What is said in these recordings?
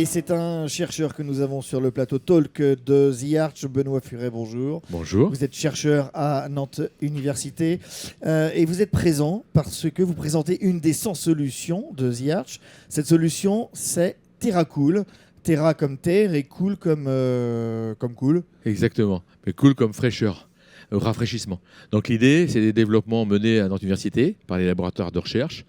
Et c'est un chercheur que nous avons sur le plateau Talk de The Arch, Benoît Furet, bonjour. Bonjour. Vous êtes chercheur à Nantes Université et vous êtes présent parce que vous présentez une des 100 solutions de The Arch. Cette solution, c'est TerraCool. Terra comme terre et cool comme cool. Exactement, mais cool comme fraîcheur, rafraîchissement. Donc l'idée, c'est des développements menés à notre université par les laboratoires de recherche,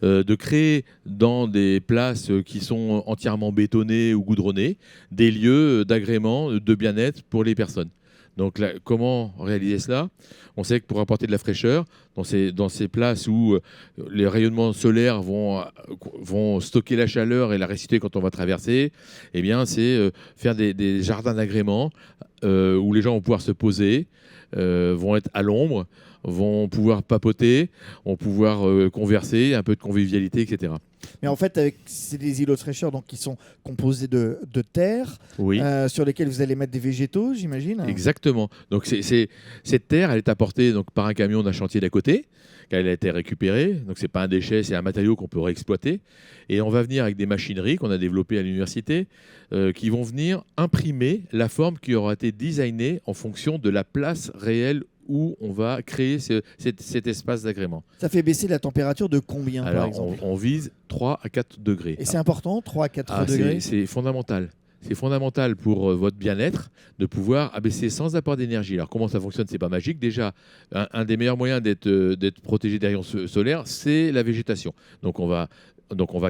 de créer dans des places qui sont entièrement bétonnées ou goudronnées, des lieux d'agrément, de bien-être pour les personnes. Donc là, comment réaliser cela? On sait que pour apporter de la fraîcheur, dans ces places où les rayonnements solaires vont stocker la chaleur et la restituer quand on va traverser, eh bien, c'est faire des jardins d'agrément où les gens vont pouvoir se poser, vont être à l'ombre, vont pouvoir papoter, vont pouvoir converser, un peu de convivialité, etc. Mais en fait, c'est des îlots de fraîcheur donc, qui sont composés de terre, Oui. sur lesquels vous allez mettre des végétaux, j'imagine. Exactement. Donc cette terre, elle est apportée donc, par un camion d'un chantier d'à côté, elle a été récupérée. Donc c'est pas un déchet, c'est un matériau qu'on peut réexploiter. Et on va venir avec des machineries qu'on a développées à l'université qui vont venir imprimer la forme qui aura été designée en fonction de la place réelle où on va créer cet espace d'agrément. Ça fait baisser la température de combien, par exemple? On vise 3 à 4 degrés. Et c'est important, 3 à 4 degrés? C'est fondamental. C'est fondamental pour votre bien-être de pouvoir abaisser sans apport d'énergie. Alors comment ça fonctionne? C'est pas magique. Déjà, un des meilleurs moyens d'être protégé des rayons solaires, c'est la végétation. Donc on va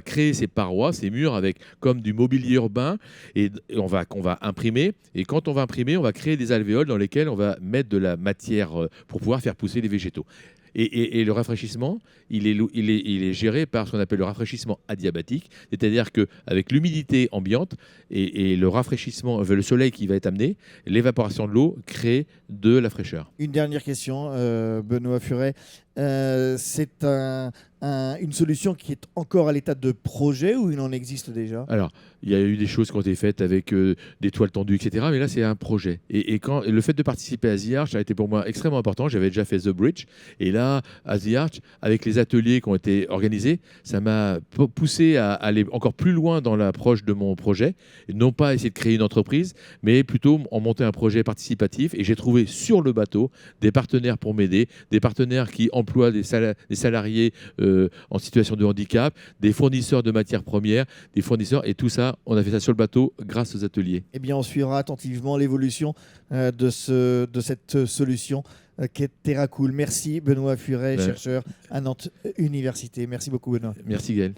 créer ces parois, ces murs avec comme du mobilier urbain et on va imprimer. Et quand on va imprimer, on va créer des alvéoles dans lesquelles on va mettre de la matière pour pouvoir faire pousser les végétaux. Et le rafraîchissement, il est géré par ce qu'on appelle le rafraîchissement adiabatique, c'est-à-dire qu'avec l'humidité ambiante et le rafraîchissement, le soleil qui va être amené, l'évaporation de l'eau crée de la fraîcheur. Une dernière question, Benoît Furet. C'est une solution qui est encore à l'état de projet ou il en existe déjà? Alors, il y a eu des choses qui ont été faites avec des toiles tendues, etc. Mais là, c'est un projet. Et le fait de participer à The Arch a été pour moi extrêmement important. J'avais déjà fait The Bridge. Et là, à The Arch, avec les ateliers qui ont été organisés, ça m'a poussé à aller encore plus loin dans l'approche de mon projet. Et non pas essayer de créer une entreprise, mais plutôt en monter un projet participatif. Et j'ai trouvé sur le bateau des partenaires pour m'aider, des partenaires qui emploient des salariés en situation de handicap, des fournisseurs de matières premières, des fournisseurs. Et tout ça, on a fait ça sur le bateau grâce aux ateliers. Eh bien, on suivra attentivement l'évolution de cette solution qu'est TerraCool. Merci Benoît Furet, chercheur à Nantes Université. Merci beaucoup Benoît. Merci Gaël.